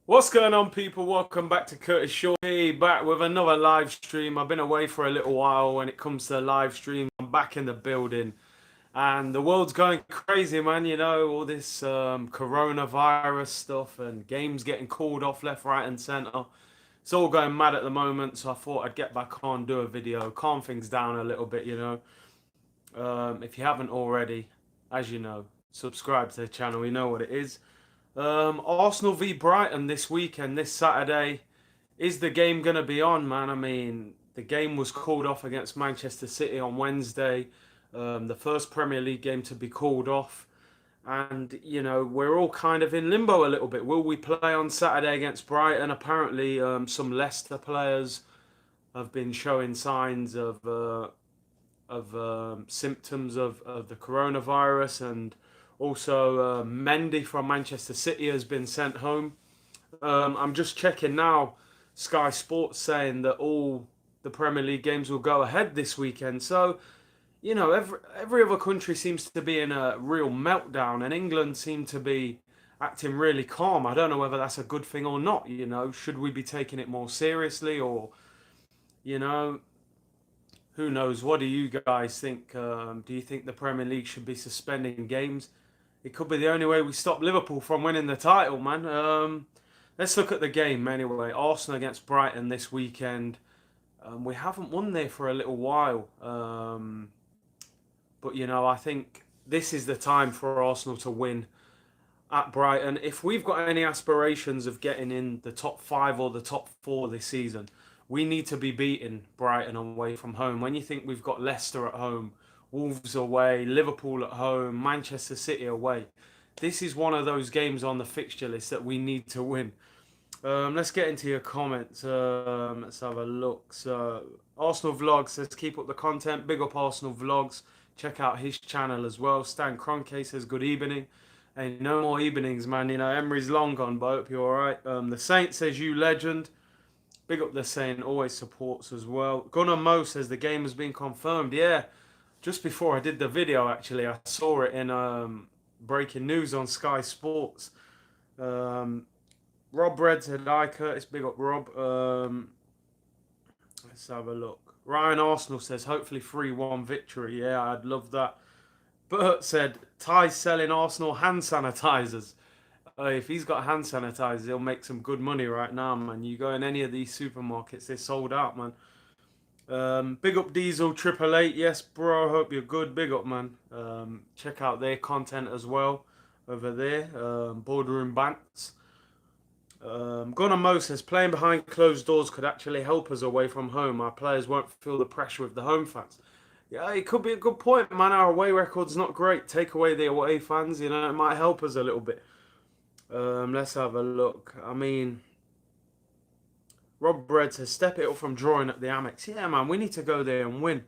What's going on, people? Welcome back to Curtis Shorty, back with another live stream. I've been away for a little while when it comes to live stream. I'm back in the building, and the world's going crazy, man. You know, all this coronavirus stuff and games getting called off left, right, and centre. It's all going mad at the moment, so I thought I'd get back on, do a video, calm things down a little bit, you know. If you haven't already, as you know, subscribe to the channel, you know what it is. Arsenal v Brighton this weekend, this Saturday. Is the game going to be on, man? I mean, the game was called off against Manchester City on Wednesday, the first Premier League game to be called off. And, you know, we're all kind of in limbo a little bit. Will we play on Saturday against Brighton? Apparently, some Leicester players have been showing signs of symptoms of the coronavirus, and also Mendy from Manchester City has been sent home. I'm just checking now. Sky Sports saying that all the Premier League games will go ahead this weekend. So, you know, every other country seems to be in a real meltdown, and England seem to be acting really calm. I don't know whether that's a good thing or not. You know, should we be taking it more seriously, or you know, who knows? What do you guys think? Do you think the Premier League should be suspending games? It could be the only way we stop Liverpool from winning the title, man. Let's look at the game anyway. Arsenal against Brighton this weekend. We haven't won there for a little while. But, you know, I think this is the time for Arsenal to win at Brighton. If we've got any aspirations of getting in the top five or the top four this season, we need to be beating Brighton away from home. When you think we've got Leicester at home, Wolves away, Liverpool at home, Manchester City away, this is one of those games on the fixture list that we need to win. Let's get into your comments. Let's have a look. So, Arsenal Vlogs says, keep up the content. Big up Arsenal Vlogs. Check out his channel as well. Stan Kroenke says, good evening. Hey, no more evenings, man. You know, Emery's long gone, but I hope you're alright. The Saint says, you legend. Big up the Saint, always supports as well. Gunnar Mo says, the game has been confirmed. Yeah, just before I did the video, actually, I saw it in breaking news on Sky Sports. Um, Rob Red said, hi Curtis, big up Rob. Let's have a look. Ryan Arsenal says, hopefully 3-1 victory. Yeah, I'd love that. Bert said, Ty's selling Arsenal hand sanitizers. If he's got hand sanitizers, he'll make some good money right now, man. You go in any of these supermarkets, they're sold out, man. Big up Diesel 888. Yes, bro. Hope you're good. Big up, man. Check out their content as well over there. Boardroom Bants. Gunnar Mo says, playing behind closed doors could actually help us away from home. Our players won't feel the pressure of the home fans. Yeah, it could be a good point, man. Our away record's not great. Take away the away fans, you know, it might help us a little bit. Let's have a look. I mean, Rob Bread says, step it up from drawing at the Amex. Yeah, man, we need to go there and win.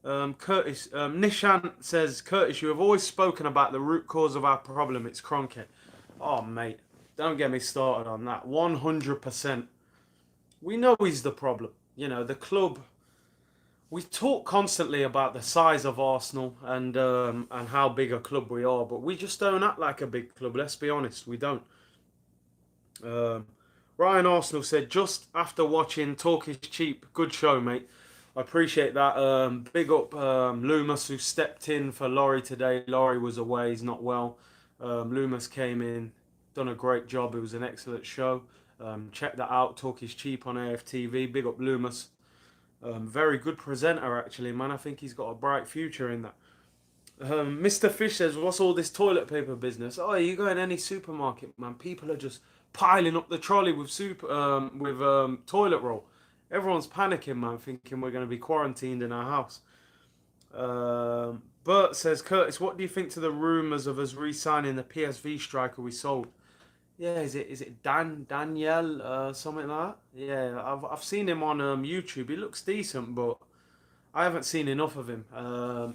Nishant says, Curtis, you have always spoken about the root cause of our problem. It's Kroenke. Oh, mate, don't get me started on that. 100%. We know he's the problem. You know, the club. We talk constantly about the size of Arsenal and how big a club we are, but we just don't act like a big club. Let's be honest, we don't. Um, Ryan Arsenal said, just after watching Talk is Cheap, good show, mate. I appreciate that. Big up Loomis, who stepped in for Laurie today. Laurie was away, he's not well. Loomis came in, done a great job. It was an excellent show. Check that out. Talk is Cheap on AFTV. Big up Loomis. Very good presenter, actually, man. I think he's got a bright future in that. Mr. Fish says, what's all this toilet paper business? Oh, you go in any supermarket, man. People are just piling up the trolley with toilet roll. Everyone's panicking, man, thinking we're going to be quarantined in our house. Bert says, Curtis, what do you think to the rumours of us re-signing the PSV striker we sold? Yeah, is it Daniel something like that? Yeah, I've seen him on YouTube. He looks decent, but I haven't seen enough of him.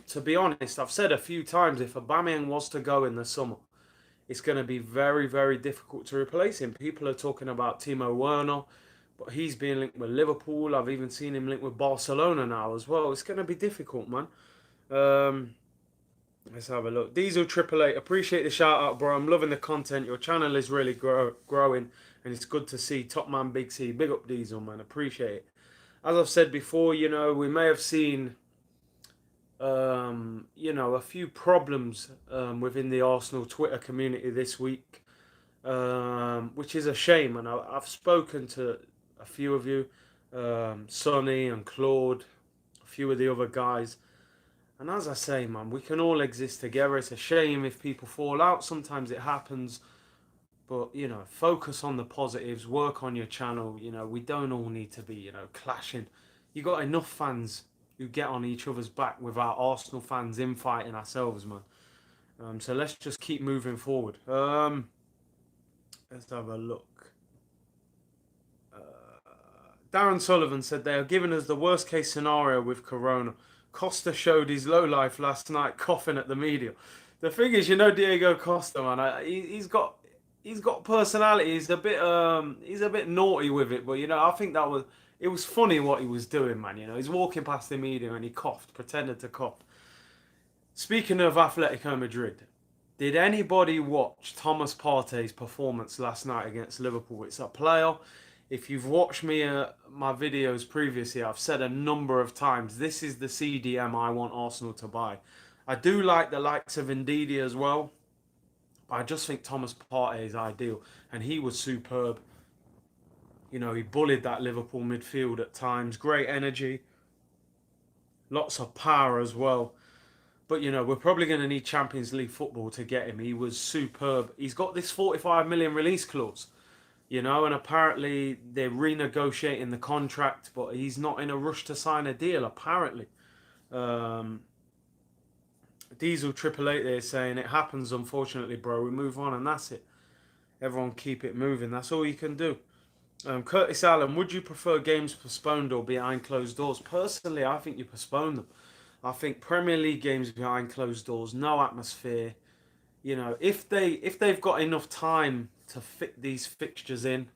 To be honest, I've said a few times, if Aubameyang was to go in the summer, it's going to be very, very difficult to replace him. People are talking about Timo Werner, but he's being linked with Liverpool. I've even seen him linked with Barcelona now as well. It's going to be difficult, man. Um, Let's have a look. Diesel Triple Eight, appreciate the shout out, bro. I'm loving the content. Your channel is really growing, and it's good to see Top Man Big C. Big up Diesel, man. Appreciate it. As I've said before, we may have seen, a few problems within the Arsenal Twitter community this week, which is a shame. And I've spoken to a few of you, Sonny and Claude, a few of the other guys. And as I say, man, we can all exist together. It's a shame if people fall out. Sometimes it happens. But, focus on the positives, work on your channel. We don't all need to be, clashing. You got enough fans who get on each other's back without Arsenal fans infighting ourselves, man. So let's just keep moving forward. Let's have a look. Darren Sullivan said they are giving us the worst case scenario with Corona. Costa showed his low life last night, coughing at the media. The thing is, Diego Costa, man, he's got personality. He's a bit naughty with it, but I think it was funny what he was doing, man. He's walking past the media and he coughed, pretended to cough. Speaking of Atletico Madrid, did anybody watch Thomas Partey's performance last night against Liverpool? It's a player. If you've watched my videos previously, I've said a number of times, this is the CDM I want Arsenal to buy. I do like the likes of Ndidi as well, but I just think Thomas Partey is ideal, and he was superb. He bullied that Liverpool midfield at times. Great energy, lots of power as well. But we're probably going to need Champions League football to get him. He was superb. He's got this 45 million release clause. And apparently they're renegotiating the contract, but he's not in a rush to sign a deal, apparently. Diesel Triple Eight there saying it happens, unfortunately, bro. We move on and that's it. Everyone keep it moving. That's all you can do. Curtis Allen, would you prefer games postponed or behind closed doors? Personally, I think you postpone them. I think Premier League games behind closed doors, no atmosphere. If they've got enough time to fit these fixtures in,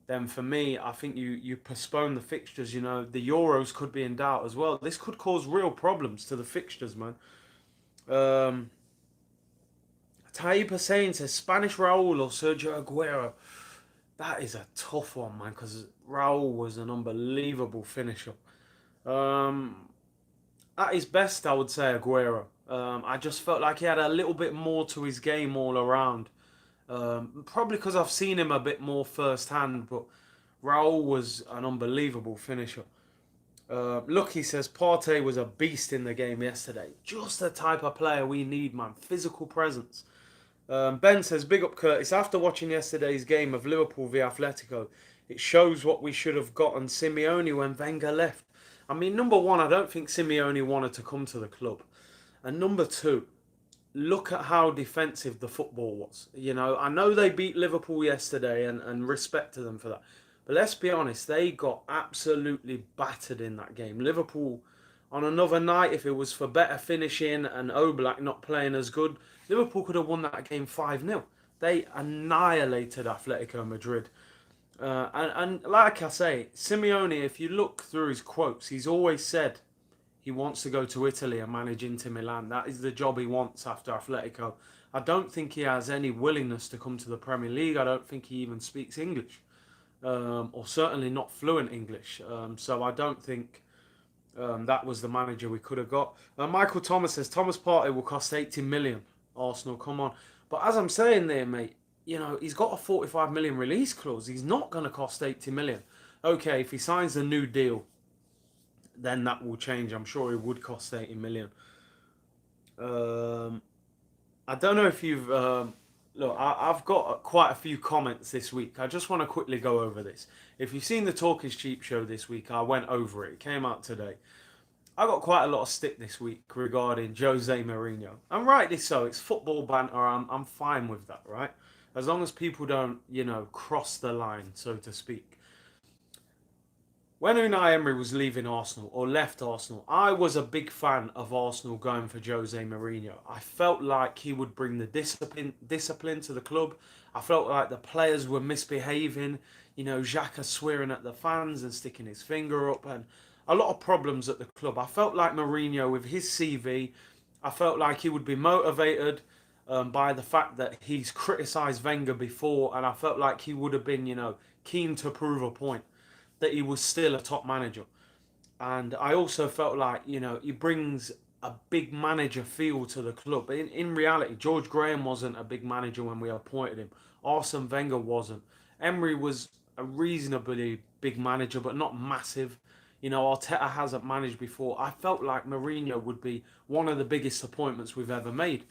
then for me, I think you postpone the fixtures. The Euros could be in doubt as well. This could cause real problems to the fixtures, man. Tayyip Hussein says Spanish Raul or Sergio Aguero. That is a tough one, man, because Raul was an unbelievable finisher. At his best, I would say Aguero. I just felt like he had a little bit more to his game all around. Probably because I've seen him a bit more firsthand, but Raul was an unbelievable finisher. Lucky says Partey was a beast in the game yesterday. Just the type of player we need, man. Physical presence. Ben says, big up Curtis. After watching yesterday's game of Liverpool v Atletico, it shows what we should have gotten Simeone when Wenger left. I mean, number one, I don't think Simeone wanted to come to the club. And number two, look at how defensive the football was. I know they beat Liverpool yesterday and respect to them for that. But let's be honest, they got absolutely battered in that game. Liverpool, on another night, if it was for better finishing and Oblak not playing as good, Liverpool could have won that game 5-0. They annihilated Atletico Madrid. And like I say, Simeone, if you look through his quotes, he's always said he wants to go to Italy and manage Inter Milan. That is the job he wants after Atletico. I don't think he has any willingness to come to the Premier League. I don't think he even speaks English, or certainly not fluent English. So I don't think that was the manager we could have got. Michael Thomas says Thomas Partey will cost 80 million. Arsenal, come on. But as I'm saying there, mate, he's got a 45 million release clause. He's not going to cost 80 million. Okay, if he signs a new deal, then that will change. I'm sure it would cost 80 million. I don't know if you've... look, I've got quite a few comments this week. I just want to quickly go over this. If you've seen the Talk is Cheap show this week, I went over it. It came out today. I got quite a lot of stick this week regarding Jose Mourinho. And rightly so. It's football banter. I'm fine with that, right? As long as people don't, cross the line, so to speak. When Unai Emery was leaving Arsenal, or left Arsenal, I was a big fan of Arsenal going for Jose Mourinho. I felt like he would bring the discipline to the club. I felt like the players were misbehaving. Xhaka swearing at the fans and sticking his finger up, and a lot of problems at the club. I felt like Mourinho, with his CV I felt like he would be motivated by the fact that he's criticised Wenger before, and I felt like he would have been, keen to prove a point that he was still a top manager. And I also felt like, he brings a big manager feel to the club. But in reality, George Graham wasn't a big manager when we appointed him. Arsene Wenger wasn't. Emery was a reasonably big manager, but not massive. Arteta hasn't managed before. I felt like Mourinho would be one of the biggest appointments we've ever made.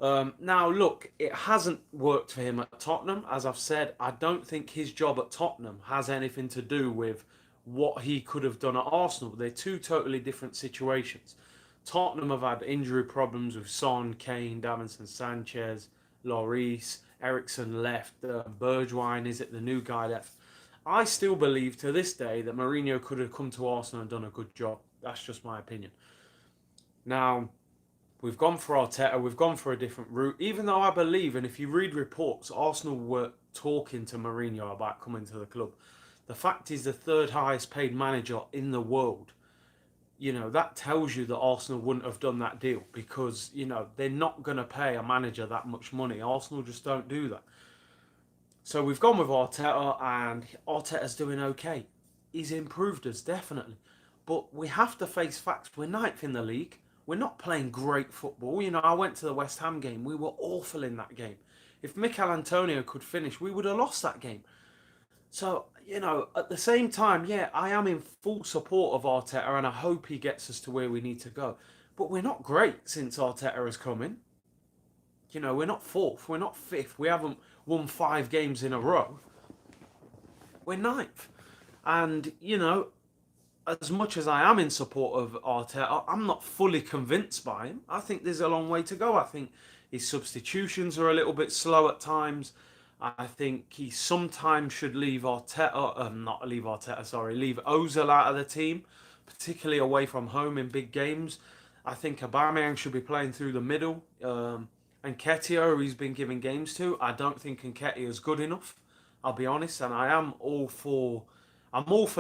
Now, look, it hasn't worked for him at Tottenham. As I've said, I don't think his job at Tottenham has anything to do with what he could have done at Arsenal. They're two totally different situations. Tottenham have had injury problems with Son, Kane, Davinson Sanchez, Lloris, Ericsson left, Bergwijn, is it the new guy left? I still believe to this day that Mourinho could have come to Arsenal and done a good job. That's just my opinion. Now, we've gone for Arteta, we've gone for a different route, even though I believe, and if you read reports, Arsenal were talking to Mourinho about coming to the club. The fact is the third highest paid manager in the world. That tells you that Arsenal wouldn't have done that deal because, they're not going to pay a manager that much money. Arsenal just don't do that. So we've gone with Arteta, and Arteta's doing okay. He's improved us, definitely. But we have to face facts. We're ninth in the league. We're not playing great football. I went to the West Ham game. We were awful in that game. If Mikel Antonio could finish, we would have lost that game. So, at the same time, yeah, I am in full support of Arteta and I hope he gets us to where we need to go. But we're not great since Arteta has come in. We're not fourth, we're not fifth, we haven't won 5 games in a row. We're ninth. And, as much as I am in support of Arteta, I'm not fully convinced by him. I think there's a long way to go. I think his substitutions are a little bit slow at times. I think he sometimes should leave Arteta, not leave Arteta, sorry, leave Ozil out of the team, particularly away from home in big games. I think Aubameyang should be playing through the middle. And Nketiah, he's been giving games to, I don't think Nketiah is good enough. I'll be honest, and I'm all for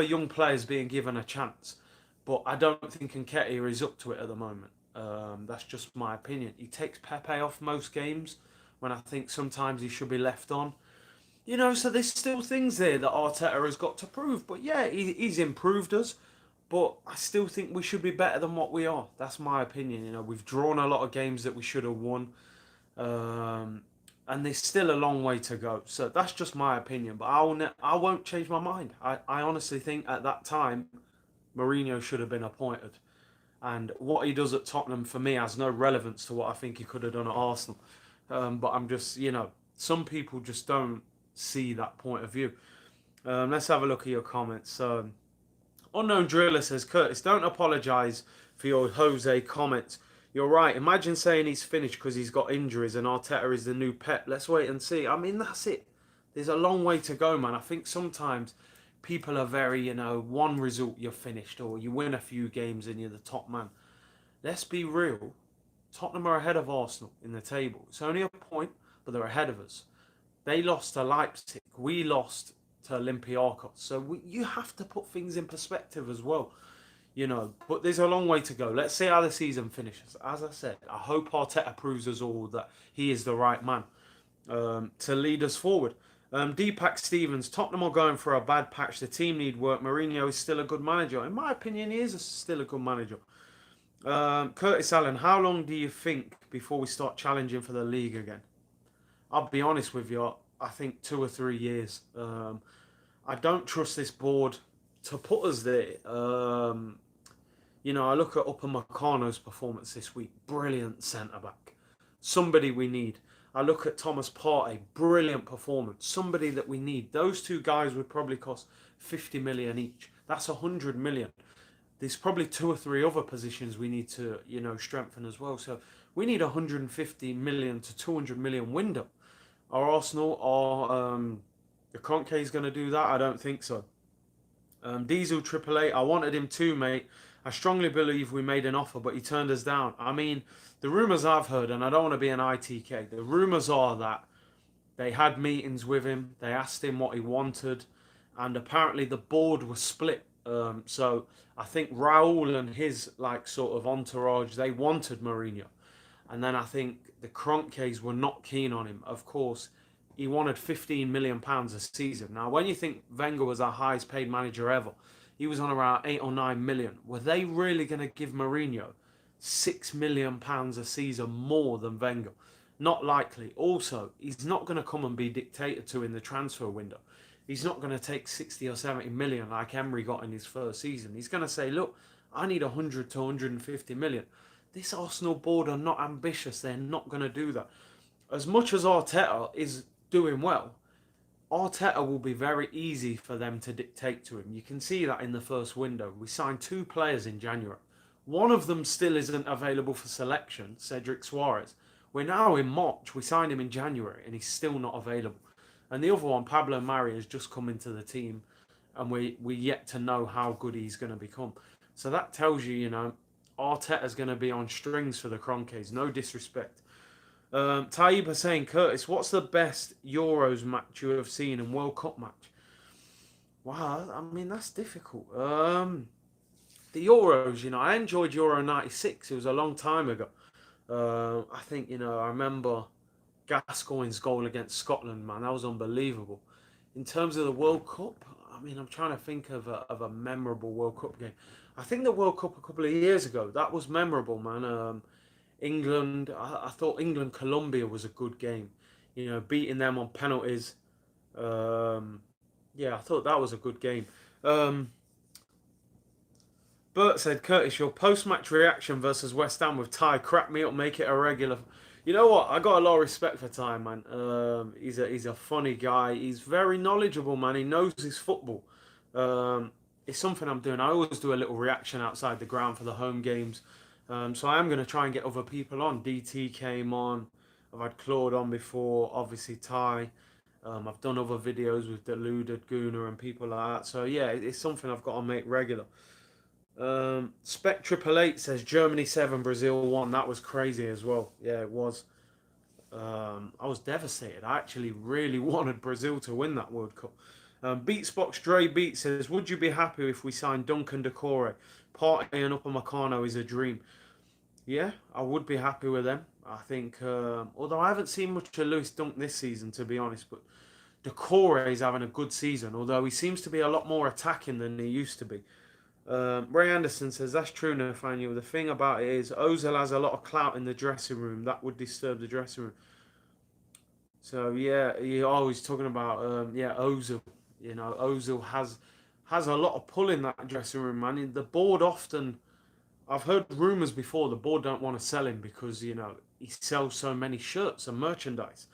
young players being given a chance, but I don't think Nketiah is up to it at the moment. That's just my opinion. He takes Pepe off most games when I think sometimes he should be left on. So there's still things there that Arteta has got to prove. But yeah, he's improved us, but I still think we should be better than what we are. That's my opinion. We've drawn a lot of games that we should have won. And there's still a long way to go. So that's just my opinion. But I won't change my mind. I honestly think at that time, Mourinho should have been appointed. And what he does at Tottenham, for me, has no relevance to what I think he could have done at Arsenal. But I'm just, some people just don't see that point of view. Let's have a look at your comments. Unknown Driller says, Curtis, don't apologise for your Jose comments. You're right. Imagine saying he's finished because he's got injuries and Arteta is the new Pep. Let's wait and see. I mean, that's it. There's a long way to go, man. I think sometimes people are very, one result you're finished or you win a few games and you're the top man. Let's be real. Tottenham are ahead of Arsenal in the table. It's only a point, but they're ahead of us. They lost to Leipzig. We lost to Olympiacos. So you have to put things in perspective as well. But there's a long way to go. Let's see how the season finishes. As I said, I hope Arteta proves us all that he is the right man to lead us forward. Deepak Stevens, Tottenham are going for a bad patch. The team need work. Mourinho is still a good manager. In my opinion, he is still a good manager. Curtis Allen, how long do you think before we start challenging for the league again? I'll be honest with you, I think 2 or 3 years. I don't trust this board to put us there. I look at Upamecano's performance this week. Brilliant centre-back. Somebody we need. I look at Thomas Partey. Brilliant performance. Somebody that we need. Those 2 guys would probably cost 50 million each. That's 100 million. There's probably 2 or 3 other positions we need to, strengthen as well. So we need 150 million to 200 million window. Are Arsenal or the Kroenke is going to do that? I don't think so. Diesel Triple A, I wanted him too, mate. I strongly believe we made an offer, but he turned us down. I mean, the rumours I've heard, and I don't want to be an ITK, the rumours are that they had meetings with him, they asked him what he wanted, and apparently the board was split. So I think Raul and his sort of entourage, they wanted Mourinho. And then I think the Kroenkes were not keen on him. Of course, he wanted £15 million a season. Now, when you think Wenger was our highest paid manager ever, he was on around 8 or 9 million. Were they really going to give Mourinho £6 million a season more than Wenger? Not likely. Also, he's not going to come and be dictated to in the transfer window. He's not going to take 60 or 70 million like Emery got in his first season. He's going to say, look, I need 100 to 150 million. This Arsenal board are not ambitious. They're not going to do that. As much as Arteta is doing well, Arteta will be very easy for them to dictate to him. You can see that in the first window. We signed two players in January. One of them still isn't available for selection, Cedric Suarez. We're now in March. We signed him in January and he's still not available. And the other one, Pablo Mari, has just come into the team and we yet to know how good he's going to become. So that tells you, Arteta's going to be on strings for the Kroenkes. No disrespect. Taib is saying, Curtis, what's the best Euros match you have seen and World Cup match? Wow, I mean, that's difficult. The Euros, I enjoyed Euro 96. It was a long time ago. I think, I remember Gascoigne's goal against Scotland, man. That was unbelievable. In terms of the World Cup, I mean, I'm trying to think of a memorable World Cup game. I think the World Cup a couple of years ago, that was memorable, man. England, I thought England-Colombia was a good game. Beating them on penalties. Yeah, I thought that was a good game. Bert said, Curtis, your post-match reaction versus West Ham with Ty cracked me up, make it a regular. You know what? I got a lot of respect for Ty, man. He's a funny guy. He's very knowledgeable, man. He knows his football. It's something I'm doing. I always do a little reaction outside the ground for the home games. So I am going to try and get other people on. DT came on. I've had Claude on before. Obviously, Ty. I've done other videos with Deluded, Guna, and people like that. So yeah, it's something I've got to make regular. Spec Triple Eight says Germany 7, Brazil 1. That was crazy as well. Yeah, it was. I was devastated. I actually really wanted Brazil to win that World Cup. Beatsbox Dre Beat says, would you be happy if we signed Duncan Decore? Partying up on Meccano is a dream. Yeah, I would be happy with them. I think, although I haven't seen much of Lewis Dunk this season, to be honest, but Decore is having a good season, although he seems to be a lot more attacking than he used to be. Ray Anderson says, that's true, Nathaniel. The thing about it is, Ozil has a lot of clout in the dressing room. That would disturb the dressing room. So, yeah, you're always talking about, Ozil. Ozil has a lot of pull in that dressing room, man. The board often, I've heard rumours before, the board don't want to sell him because, he sells so many shirts and merchandise.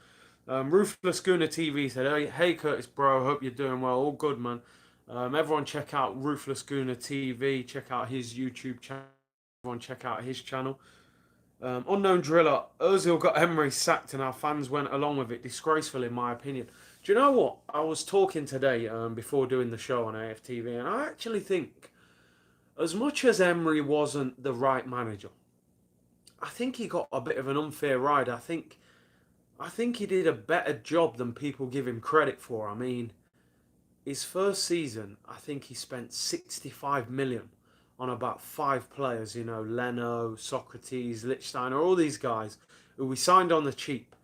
Ruthless Guna TV said, hey Curtis, bro, hope you're doing well. All good, man. Everyone check out Ruthless Guna TV. Check out his YouTube channel. Everyone check out his channel. Unknown Driller. Ozil got Emery sacked and our fans went along with it. Disgraceful in my opinion. Do you know what? I was talking today before doing the show on AFTV and I actually think as much as Emery wasn't the right manager, I think he got a bit of an unfair ride. I think he did a better job than people give him credit for. I mean, his first season, I think he spent 65 million on about 5 players, Leno, Socrates, Lichtsteiner, all these guys who we signed on the cheap.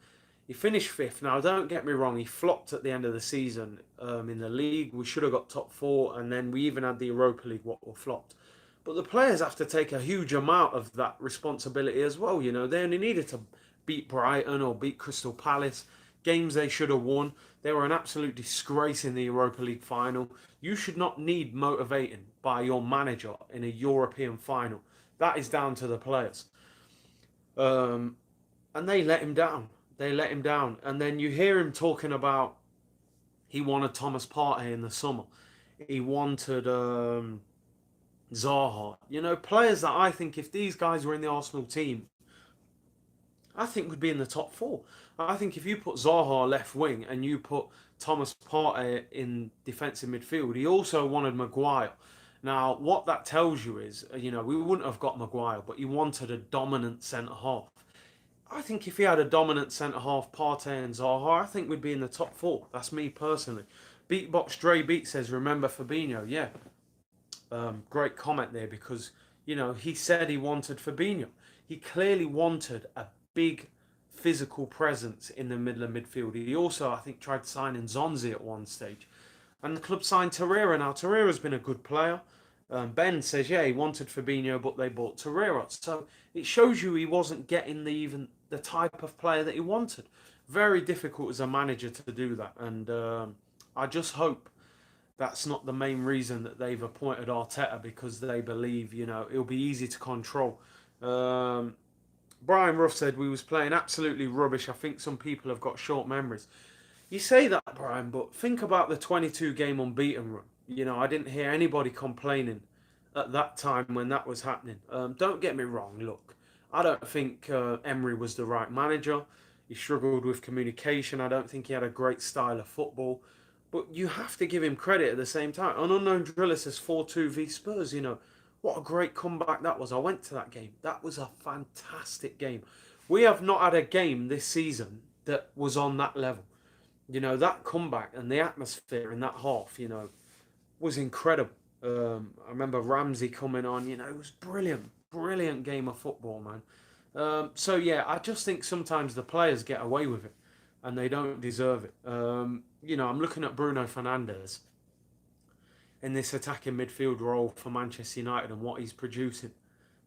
He finished 5th. Now, don't get me wrong, he flopped at the end of the season in the league. We should have got top 4, and then we even had the Europa League, what were flopped. But the players have to take a huge amount of that responsibility as well. They only needed to beat Brighton or beat Crystal Palace, games they should have won. They were an absolute disgrace in the Europa League final. You should not need motivating by your manager in a European final. That is down to the players. And they let him down. And then you hear him talking about he wanted Thomas Partey in the summer. He wanted Zaha. Players that I think if these guys were in the Arsenal team, I think would be in the top 4. I think if you put Zaha left wing and you put Thomas Partey in defensive midfield, he also wanted Maguire. Now, what that tells you is, we wouldn't have got Maguire, but he wanted a dominant centre-half. I think if he had a dominant centre-half, Partey and Zaha, I think we'd be in the top 4. That's me personally. Beatbox Dre Beat says, remember Fabinho? Yeah. Great comment there because, he said he wanted Fabinho. He clearly wanted a big physical presence in the middle of midfield. He also, I think, tried signing Zonzi at one stage. And the club signed Torreira. Now, Torreira's been a good player. Ben says, yeah, he wanted Fabinho, but they bought Torreira. So it shows you he wasn't getting even the type of player that he wanted. Very difficult as a manager to do that. And I just hope that's not the main reason that they've appointed Arteta, because they believe, it'll be easy to control. Um, Brian Ruff said we was playing absolutely rubbish. I think some people have got short memories. You say that, Brian, but think about the 22 game unbeaten run. I didn't hear anybody complaining at that time when that was happening. Don't get me wrong, look, I don't think Emery was the right manager. He struggled with communication. I don't think he had a great style of football. But you have to give him credit at the same time. An unknown driller says 4-2 v Spurs, What a great comeback that was. I went to that game. That was a fantastic game. We have not had a game this season that was on that level. That comeback and the atmosphere in that half, was incredible. I remember Ramsey coming on, it was brilliant. Brilliant game of football, man. So, yeah, I just think sometimes the players get away with it and they don't deserve it. I'm looking at Bruno Fernandes in this attacking midfield role for Manchester United and what he's producing.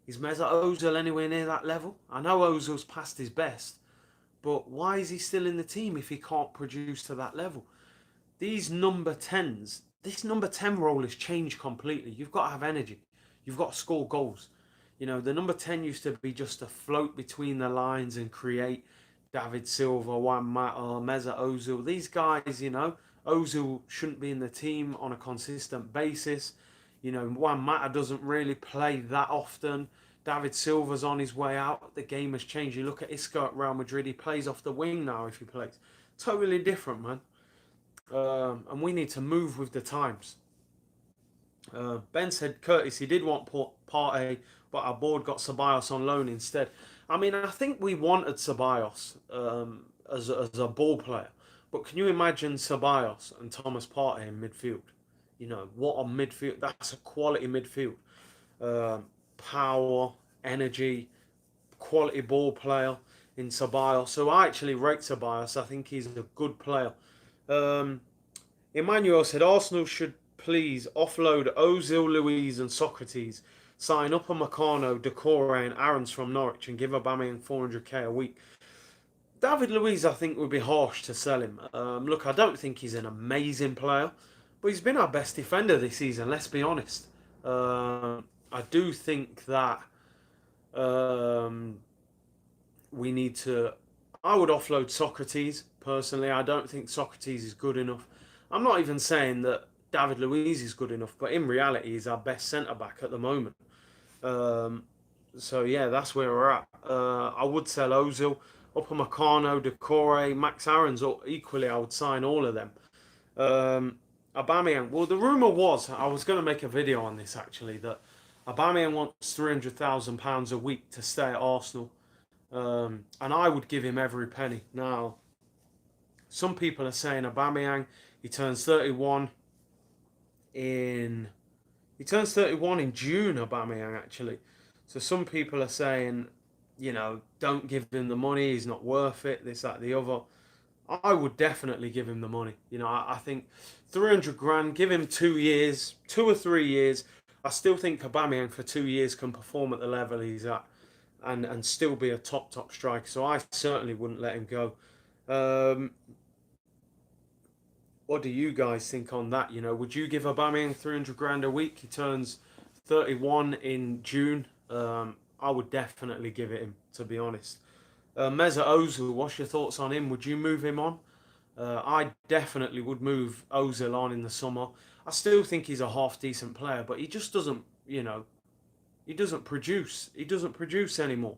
Is Mesut Ozil anywhere near that level? I know Ozil's past his best, but why is he still in the team if he can't produce to that level? These number 10s, this number 10 role has changed completely. You've got to have energy. You've got to score goals. The number 10 used to be just to float between the lines and create. David Silva, Juan Mata, Mesut Ozil. These guys, Ozil shouldn't be in the team on a consistent basis. Juan Mata doesn't really play that often. David Silva's on his way out. The game has changed. You look at Isco at Real Madrid. He plays off the wing now if he plays. Totally different, man. And we need to move with the times. Ben said, Curtis, he did want Partey, but our board got Ceballos on loan instead. I mean, I think we wanted Ceballos as a ball player. But can you imagine Ceballos and Thomas Partey in midfield? What a midfield. That's a quality midfield. Power, energy, quality ball player in Ceballos. So I actually rate Ceballos. I think he's a good player. Emmanuel said Arsenal should please offload Ozil, Luiz and Socrates, sign Upamecano, Decore and Aarons from Norwich and give Aubameyang 400k a week. David Luiz, I think, would be harsh to sell him. Look, I don't think he's an amazing player, but he's been our best defender this season, let's be honest. I do think that we need to... I would offload Socrates, personally. I don't think Socrates is good enough. I'm not even saying that David Luiz is good enough, but in reality, he's our best centre-back at the moment. So, yeah, that's where we're at. I would sell Ozil, Upamecano, Decore, Max Aarons, or equally, I would sign all of them. Aubameyang, well, the rumour was, I was going to make a video on this, actually, that Aubameyang wants £300,000 a week to stay at Arsenal. And I would give him every penny. Now, some people are saying Aubameyang, he turns 31 in June, Aubameyang, actually. So some people are saying, don't give him the money, he's not worth it, this, that, the other. I would definitely give him the money. I think 300 grand, give him 2 years, 2 or 3 years. I still think Aubameyang for 2 years can perform at the level he's at and still be a top striker. So I certainly wouldn't let him go. What do you guys think on that? Would you give Aubameyang 300 grand a week? He turns 31 in June. I would definitely give it him, to be honest. Mesut Ozil, what's your thoughts on him? Would you move him on? I definitely would move Ozil on in the summer. I still think he's a half decent player, but he just doesn't, he doesn't produce. He doesn't produce anymore.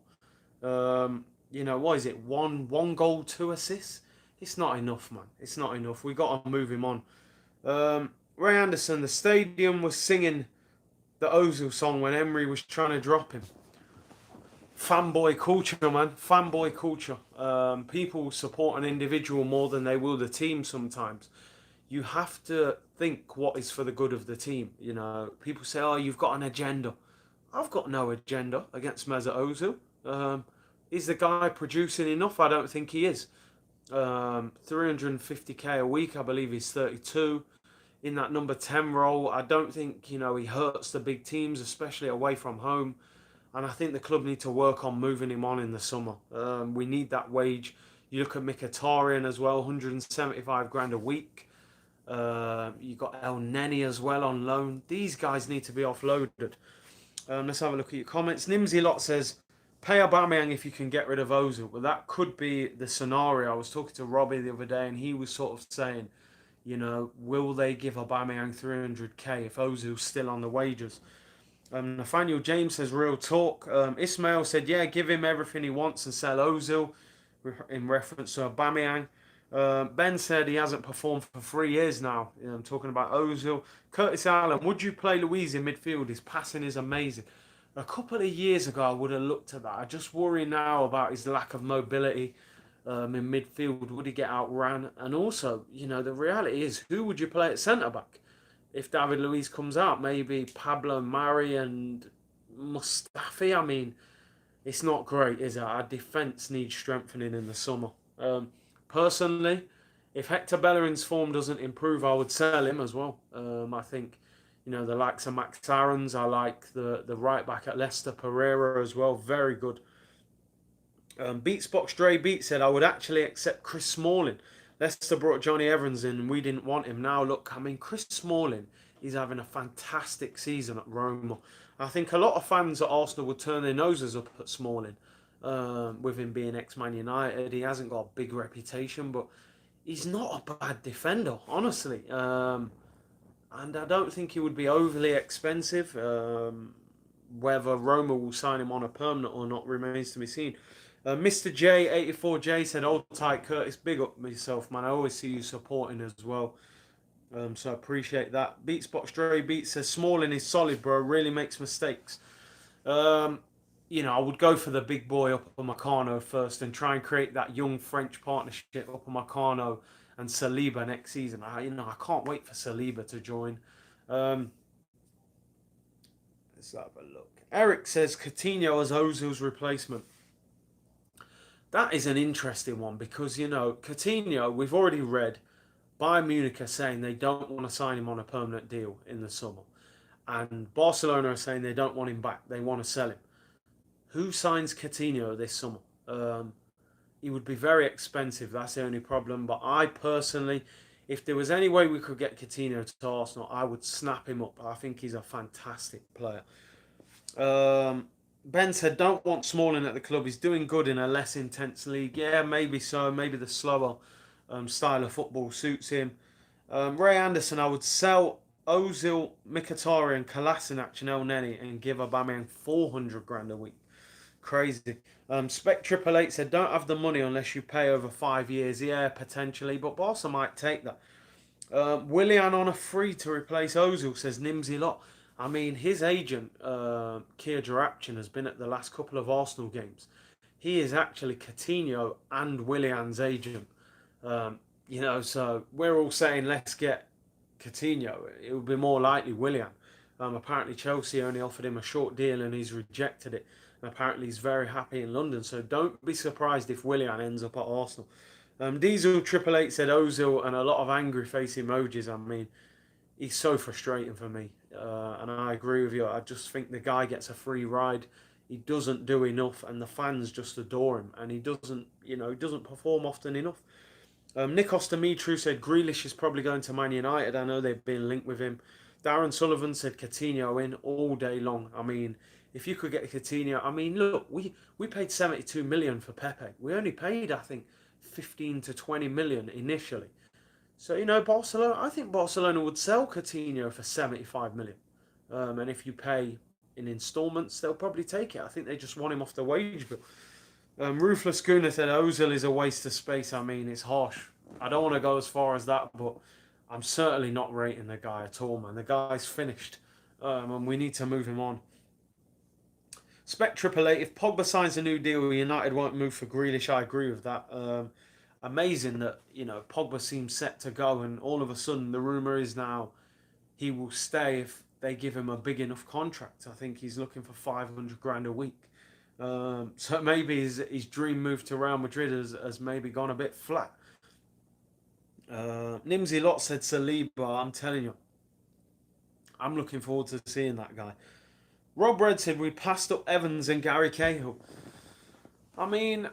What is it? One goal, 2 assists? It's not enough, man. It's not enough. We got to move him on. Ray Anderson, the stadium was singing the Ozil song when Emery was trying to drop him. Fanboy culture, man. Fanboy culture. People support an individual more than they will the team sometimes. You have to think what is for the good of the team. People say, oh, you've got an agenda. I've got no agenda against Mesut Ozil. is the guy producing enough? I don't think he is. 350k a week, I believe he's 32 in that number 10 role. I don't think, he hurts the big teams, especially away from home. And I think the club need to work on moving him on in the summer. We need that wage. You look at Mkhitaryan as well, 175 grand a week. You got El Neni as well on loan. These guys need to be offloaded. Let's have a look at your comments. Nimsy Lot says, pay Aubameyang if you can get rid of Ozil. Well, that could be the scenario. I was talking to Robbie the other day, and he was sort of saying, will they give Aubameyang 300k if Ozil's still on the wages? Nathaniel James says, real talk. Ismail said, yeah, give him everything he wants and sell Ozil, in reference to Aubameyang. Ben said he hasn't performed for 3 years now. I'm talking about Ozil. Curtis Allen, would you play Luiz in midfield? His passing is amazing. A couple of years ago, I would have looked at that. I just worry now about his lack of mobility in midfield. Would he get outran? And also, the reality is, who would you play at centre back if David Luiz comes out? Maybe Pablo Mari and Mustafi. I mean, it's not great, is it? Our defence needs strengthening in the summer. Personally, if Hector Bellerin's form doesn't improve, I would sell him as well. I think, the likes of Max Aarons. I like the right back at Leicester, Pereira as well. Very good. Beatsbox Dre Beat said, I would actually accept Chris Smalling. Leicester brought Johnny Evans in and we didn't want him. Now look, Chris Smalling is having a fantastic season at Roma. I think a lot of fans at Arsenal would turn their noses up at Smalling. With him being ex-Man United, he hasn't got a big reputation, but he's not a bad defender, honestly. And I don't think he would be overly expensive. Whether Roma will sign him on a permanent or not remains to be seen. Mr. J84J said, "Old tight Curtis, big up myself, man. I always see you supporting as well. So I appreciate that." Beatsbox Dre Beat says, "Smalling is solid, bro. Really makes mistakes." I would go for the big boy Upamecano first and try and create that young French partnership, Upamecano and Saliba next season. I can't wait for Saliba to join. Let's have a look. Eric says Coutinho as Ozil's replacement. That is an interesting one because, Coutinho, we've already read Bayern Munich are saying they don't want to sign him on a permanent deal in the summer. And Barcelona are saying they don't want him back. They want to sell him. Who signs Coutinho this summer? He would be very expensive. That's the only problem. But I personally, if there was any way we could get Coutinho to Arsenal, I would snap him up. I think he's a fantastic player. Ben said, don't want Smalling at the club. He's doing good in a less intense league. Yeah, maybe so. Maybe the slower style of football suits him. Ray Anderson, I would sell Ozil, Mkhitaryan, Kolasinac and El Neni and give Aubameyang 400 grand a week. Crazy. Spec Triple Eight said, don't have the money unless you pay over 5 years. Yeah, potentially, but Barca might take that. Willian on a free to replace Ozil, says Nimsy Lot. I mean, his agent, Kia Jarapchin, has been at the last couple of Arsenal games. He is actually Coutinho and Willian's agent. So we're all saying, let's get Coutinho. It would be more likely Willian. Apparently Chelsea only offered him a short deal and he's rejected it. And apparently he's very happy in London. So don't be surprised if Willian ends up at Arsenal. Diesel Triple Eight said Ozil and a lot of angry face emojis. I mean, he's so frustrating for me. And I agree with you. I just think the guy gets a free ride. He doesn't do enough and the fans just adore him. And he doesn't perform often enough. Nikos Dimitru said Grealish is probably going to Man United. I know they've been linked with him. Darren Sullivan said Coutinho in all day long. I mean, if you could get Coutinho, I mean, look, we paid 72 million for Pepe. We only paid, I think, 15 to 20 million initially. So, Barcelona, I think Barcelona would sell Coutinho for 75 million. And if you pay in installments, they'll probably take it. I think they just want him off the wage bill. Ruthless Gunnar said Ozil is a waste of space. I mean, it's harsh. I don't want to go as far as that, but I'm certainly not rating the guy at all, man. The guy's finished, and we need to move him on. Spec Triple Eight, if Pogba signs a new deal, United won't move for Grealish. I agree with that. Amazing that, Pogba seems set to go, and all of a sudden the rumour is now he will stay if they give him a big enough contract. I think he's looking for 500 grand a week. So maybe his dream move to Real Madrid has maybe gone a bit flat. Nimsy Lot said Saliba. I'm telling you, I'm looking forward to seeing that guy. Rob Red said we passed up Evans and Gary Cahill. I mean,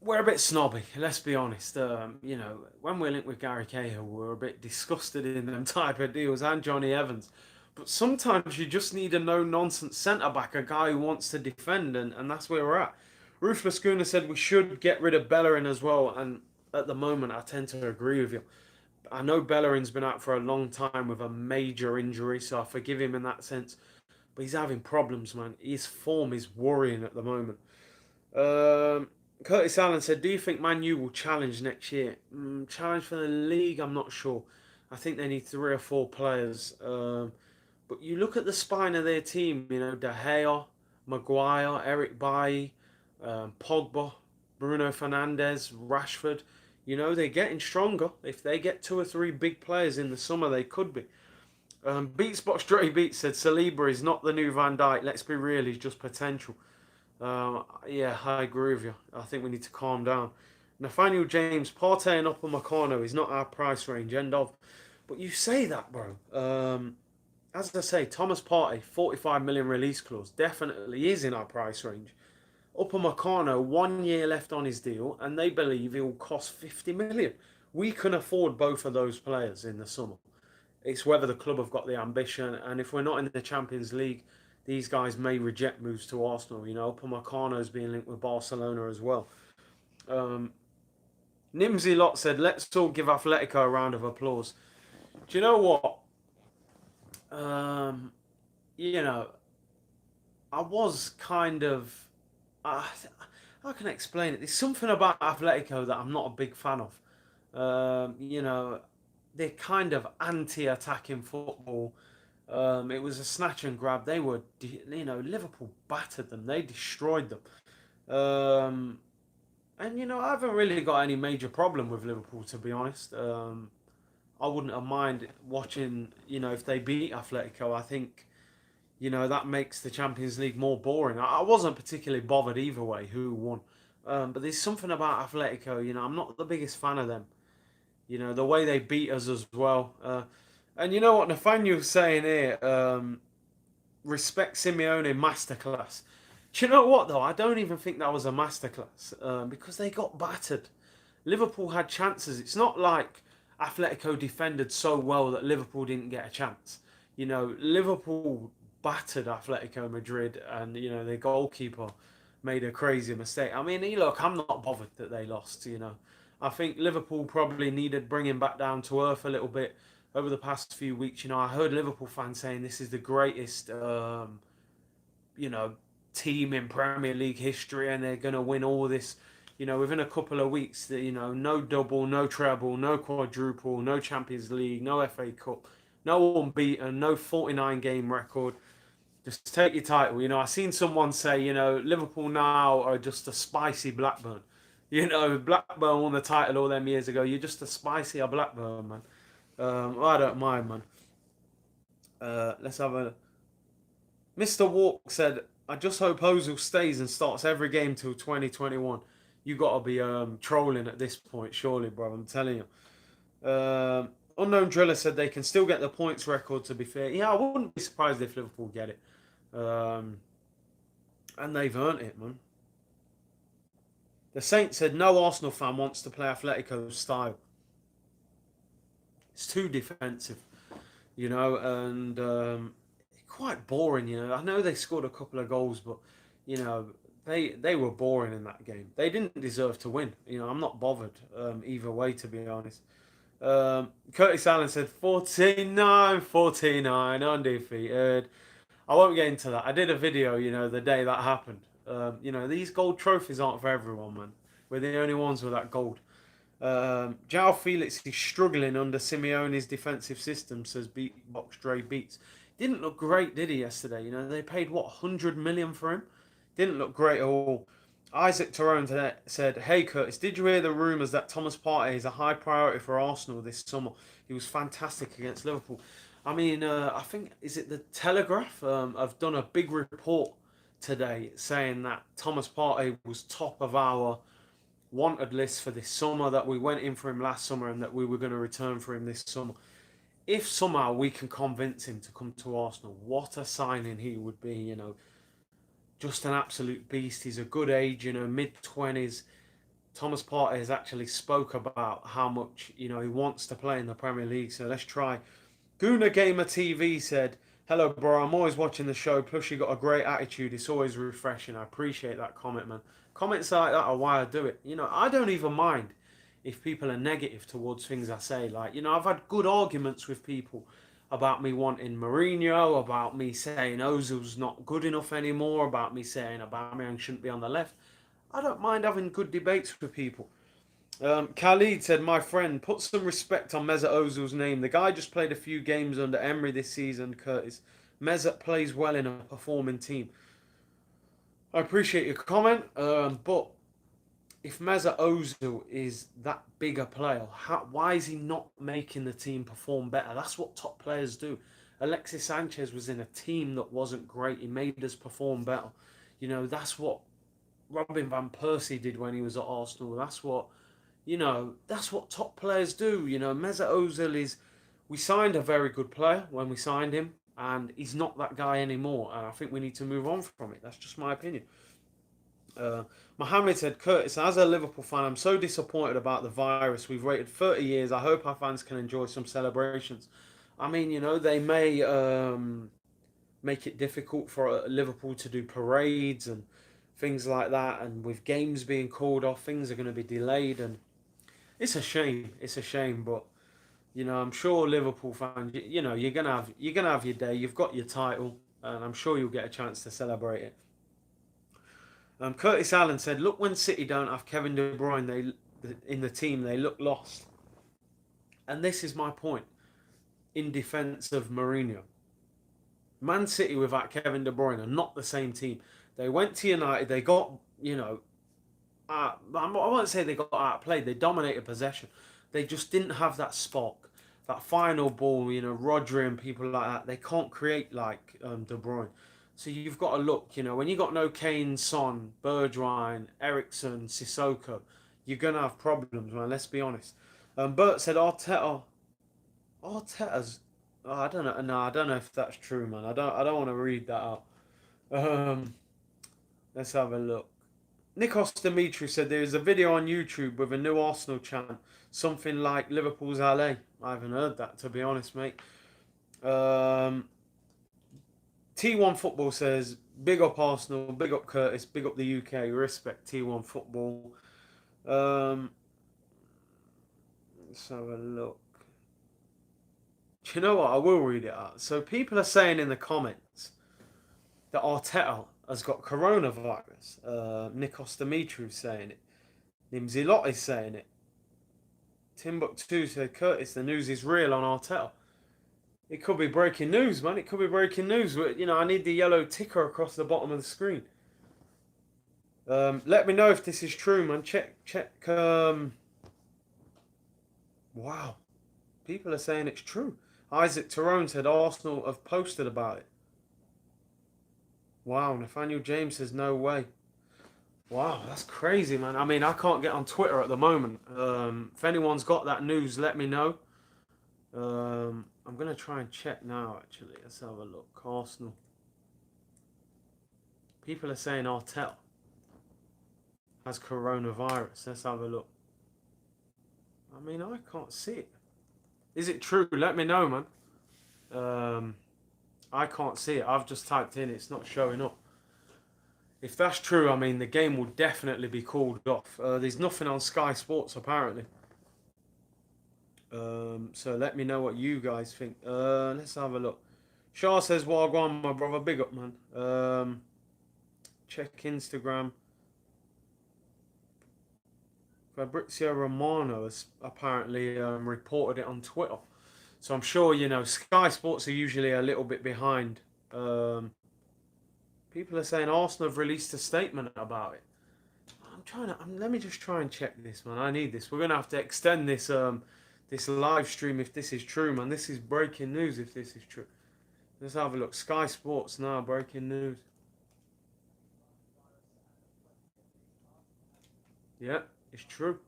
we're a bit snobby, let's be honest. When we're linked with Gary Cahill, we're a bit disgusted in them type of deals and Johnny Evans. But sometimes you just need a no-nonsense centre-back, a guy who wants to defend, and that's where we're at. Ruthless Schooner said we should get rid of Bellerin as well, and at the moment I tend to agree with you. I know Bellerin's been out for a long time with a major injury, so I forgive him in that sense. But he's having problems, man. His form is worrying at the moment. Um, Curtis Allen said, "Do you think Man U will challenge next year? Challenge for the league? I'm not sure. I think they need three or four players. But you look at the spine of their team. You know, De Gea, Maguire, Eric Bailly, Pogba, Bruno Fernandes, Rashford. You know, they're getting stronger. If they get two or three big players in the summer, they could be." Beatsbox Dre Beats said, "Saliba is not the new Van Dijk. Let's be real, he's just potential." Yeah, I agree with you. I think we need to calm down. Nathaniel James, Partey and Upper Meccano is not our price range. End of. But you say that, bro. As I say, Thomas Partey, 45 million release clause, definitely is in our price range. Upper Meccano, 1 year left on his deal, and they believe he will cost 50 million. We can afford both of those players in the summer. It's whether the club have got the ambition, and if we're not in the Champions League, these guys may reject moves to Arsenal. You know, Upamecano is being linked with Barcelona as well. Um, Nimsy Lot said, "Let's all give Atletico a round of applause." Do you know what? Um, you know, I was kind of. Uh, I can explain it. There's something about Atletico that I'm not a big fan of. They're kind of anti-attacking football. It was a snatch and grab. Liverpool battered them. They destroyed them. And I haven't really got any major problem with Liverpool, to be honest. I wouldn't have mind watching. If they beat Atletico, I think that makes the Champions League more boring. I wasn't particularly bothered either way who won. But there's something about Atletico. I'm not the biggest fan of them. The way they beat us as well. And you know what Nathaniel's saying here? Respect Simeone masterclass. Do you know what though? I don't even think that was a masterclass because they got battered. Liverpool had chances. It's not like Atletico defended so well that Liverpool didn't get a chance. Liverpool battered Atletico Madrid, and their goalkeeper made a crazy mistake. I mean, look, I'm not bothered that they lost. I think Liverpool probably needed bringing back down to earth a little bit over the past few weeks. I heard Liverpool fans saying this is the greatest, you know, team in Premier League history, and they're going to win all this. Within a couple of weeks, no double, no treble, no quadruple, no Champions League, no FA Cup, no unbeaten, no 49 game record. Just take your title. I seen someone say, Liverpool now are just a spicy Blackburn. Blackburn won the title all them years ago. You're just a spicier Blackburn, man. I don't mind, man. Let's have a. Mr. Walk said, "I just hope Ozil stays and starts every game till 2021. You got to be trolling at this point, surely, bro. I'm telling you." Unknown Driller said they can still get the points record, to be fair. Yeah, I wouldn't be surprised if Liverpool get it. And they've earned it, man. The Saint said no Arsenal fan wants to play Atletico's style. It's too defensive, and quite boring. I know they scored a couple of goals, but you know, they were boring in that game. They didn't deserve to win. I'm not bothered either way, to be honest. Curtis Allen said 49, undefeated. I won't get into that. I did a video, the day that happened. These gold trophies aren't for everyone, man. We're the only ones with that gold. Jao Felix is struggling under Simeone's defensive system, says Beatbox Dre Beats. Didn't look great, did he, yesterday? They paid, what, 100 million for him? Didn't look great at all. Isaac Tyrone said, "Hey Curtis, did you hear the rumours that Thomas Partey is a high priority for Arsenal this summer? He was fantastic against Liverpool." I mean, I think, is it the Telegraph? Have done a big report today saying that Thomas Partey was top of our wanted list for this summer, that we went in for him last summer and that we were going to return for him this summer. If somehow we can convince him to come to Arsenal, what a signing he would be, just an absolute beast. He's a good age, mid-20s. Thomas Partey has actually spoke about how much, he wants to play in the Premier League, so let's try. Guna Gamer TV said, "Hello, bro. I'm always watching the show. Plus, you got a great attitude. It's always refreshing. I appreciate that comment, man. Comments like that are why I do it. I don't even mind if people are negative towards things I say. Like, I've had good arguments with people about me wanting Mourinho, about me saying Ozil's not good enough anymore, about me saying Aubameyang shouldn't be on the left. I don't mind having good debates with people. Khalid said, "My friend, put some respect on Mesut Ozil's name. The guy just played a few games under Emery this season, Curtis. Mesut plays well in a performing team." I appreciate your comment, but if Mesut Ozil is that big a player, why is he not making the team perform better? That's what top players do. Alexis Sanchez was in a team that wasn't great. He made us perform better. That's what Robin van Persie did when he was at Arsenal. That's what top players do. Mesut Ozil is. We signed a very good player when we signed him, and he's not that guy anymore. And I think we need to move on from it. That's just my opinion. Mohammed said, "Curtis, as a Liverpool fan, I'm so disappointed about the virus. We've waited 30 years. I hope our fans can enjoy some celebrations." I mean, they may make it difficult for Liverpool to do parades and things like that, and with games being called off, things are going to be delayed, and it's a shame. It's a shame, but I'm sure Liverpool fans, you're gonna have your day. You've got your title, and I'm sure you'll get a chance to celebrate it. Curtis Allen said, "Look, when City don't have Kevin De Bruyne, in the team, they look lost." And this is my point in defence of Mourinho. Man City without Kevin De Bruyne are not the same team. They went to United. They got, I won't say they got outplayed. They dominated possession. They just didn't have that spark, that final ball. Rodri and people like that. They can't create like De Bruyne. So you've got to look. When you got no Kane, Son, Bergwijn, Ericsson, Sissoko, you're gonna have problems, man. Let's be honest. Bert said Arteta's. Oh, I don't know. No, I don't know if that's true, man. I don't want to read that out. Um, let's have a look. Nikos Dimitri said there is a video on YouTube with a new Arsenal chant, something like Liverpool's LA. I haven't heard that, to be honest, mate. T1 Football says, "Big up Arsenal, big up Curtis, big up the UK, respect T1 Football." Let's have a look. Do you know what? I will read it out. So people are saying in the comments that Arteta has got coronavirus. Nikos Dimitri is saying it. Nimzi Lot is saying it. Timbuktu said, "Curtis, the news is real on Arteta." It could be breaking news, man. It could be breaking news. I need the yellow ticker across the bottom of the screen. Let me know if this is true, man. Check. Wow. People are saying it's true. Isaac Tyrone said Arsenal have posted about it. Wow. Nathaniel James says no way. Wow, that's crazy, man. I mean, I can't get on Twitter at the moment. If anyone's got that news, let me know. I'm going to try and check now, actually. Let's have a look. Arsenal. People are saying Arteta has coronavirus. Let's have a look. I mean, I can't see it. Is it true? Let me know, man. I can't see it. I've just typed in. It's not showing up. If that's true, I mean, the game will definitely be called off. There's nothing on Sky Sports, apparently. So let me know what you guys think. Let's have a look. Shah says, "Wagwan, my brother. Big up, man." Check Instagram. Fabrizio Romano has apparently reported it on Twitter. So I'm sure, Sky Sports are usually a little bit behind. People are saying Arsenal have released a statement about it. Let me just try and check this, man. I need this. We're going to have to extend this this live stream if this is true, man. This is breaking news if this is true. Let's have a look. Sky Sports now, breaking news. Yeah, it's true.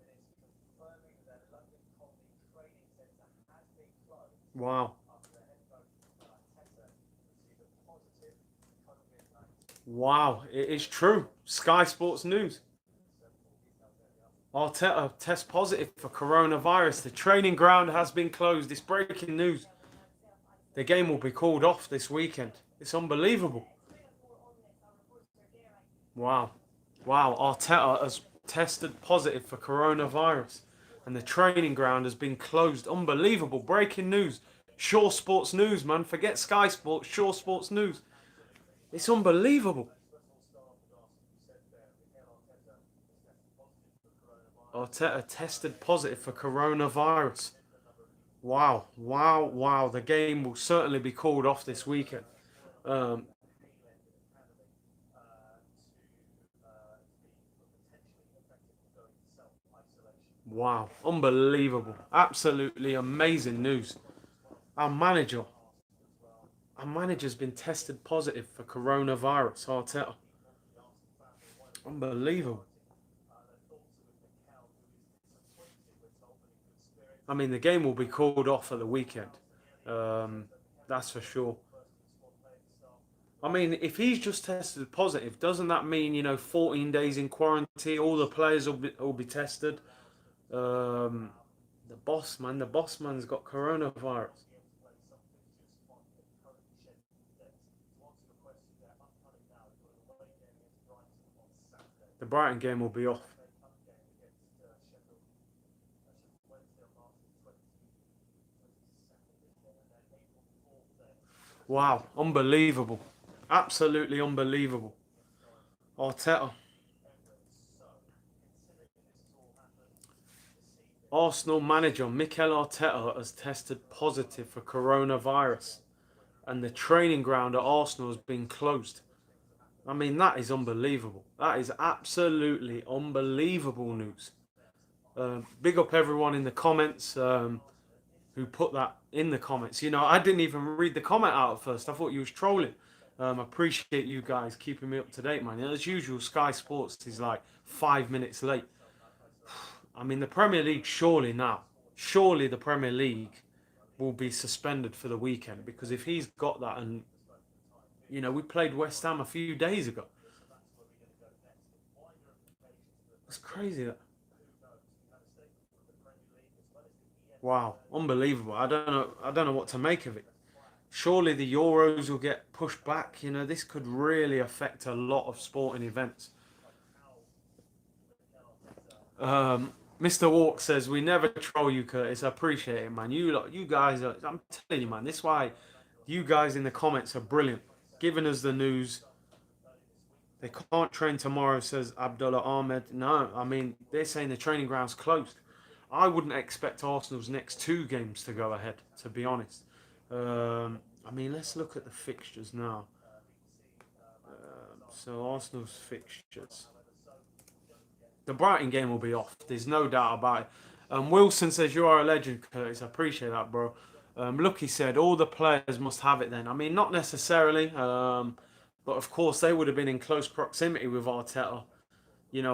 Wow. Wow, it is true. Sky Sports News. Arteta tests positive for coronavirus. The training ground has been closed. It's breaking news. The game will be called off this weekend. It's unbelievable. Wow. Wow, Arteta has tested positive for coronavirus and the training ground has been closed. Unbelievable. Breaking news. Shaw Sports News, man. Forget Sky Sports. Shaw Sports News. It's unbelievable. Arteta tested positive for coronavirus. Wow, wow, wow. The game will certainly be called off this weekend. Um, wow, unbelievable. Absolutely amazing news. Our manager, our manager's been tested positive for coronavirus, Arteta. Unbelievable. I mean, the game will be called off for the weekend. Um, that's for sure. I mean, if he's just tested positive, doesn't that mean 14 days in quarantine? All the players will be tested. Um, the boss man's got coronavirus. The Brighton game will be off. Wow, unbelievable, absolutely unbelievable. Arteta, Arsenal manager Mikel Arteta has tested positive for coronavirus, and the training ground at Arsenal has been closed. I mean, that is unbelievable. That is absolutely unbelievable news. Big up everyone in the comments who put that in the comments. I didn't even read the comment out at first. I thought you was trolling. Appreciate you guys keeping me up to date, man. As usual, Sky Sports is like 5 minutes late. I mean, the Premier League surely the Premier League will be suspended for the weekend because if he's got that, and we played West Ham a few days ago. It's crazy that. Wow, unbelievable. I don't know what to make of it. Surely the Euros will get pushed back. This could really affect a lot of sporting events. Mr. Walk says we never troll you, Curtis. I appreciate it, man. You guys are. I'm telling you, man. This is why you guys in the comments are brilliant, giving us the news. They can't train tomorrow, says Abdullah Ahmed. No, I mean they're saying the training ground's closed. I wouldn't expect Arsenal's next two games to go ahead, to be honest. I mean, let's look at the fixtures now. So Arsenal's fixtures. The Brighton game will be off. There's no doubt about it. Wilson says you are a legend, Curtis. I appreciate that, bro. Lucky said all the players must have it. Then I mean, not necessarily, but of course they would have been in close proximity with Arteta.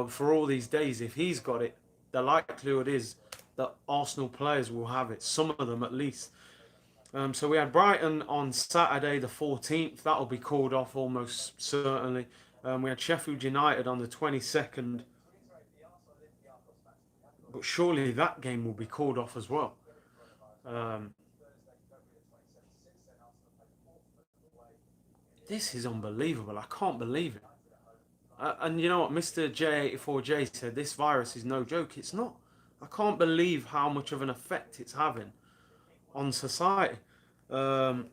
For all these days, if he's got it, the likelihood is that Arsenal players will have it. Some of them at least. So we had Brighton on Saturday the 14th. That'll be called off almost certainly. We had Sheffield United on the 22nd. But surely that game will be called off as well. Um, this is unbelievable. I can't believe it. And you know what, Mr. J84J said, this virus is no joke. It's not. I can't believe how much of an effect it's having on society. Um,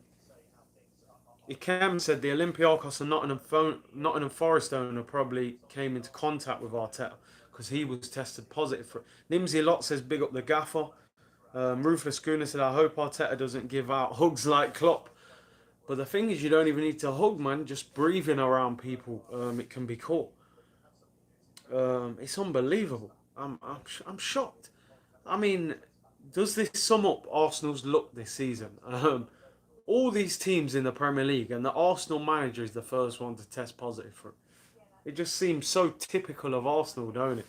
Ikem said the Olympiacos and Nottingham Forest owner probably came into contact with Arteta because he was tested positive for it. Nimsy Lot says big up the gaffer. Ruthless Schooner said I hope Arteta doesn't give out hugs like Klopp. But the thing is, you don't even need to hug, man. Just breathing around people, it can be caught. It's unbelievable. I'm shocked. I mean, does this sum up Arsenal's luck this season? All these teams in the Premier League, and the Arsenal manager is the first one to test positive for it. It just seems so typical of Arsenal, don't it?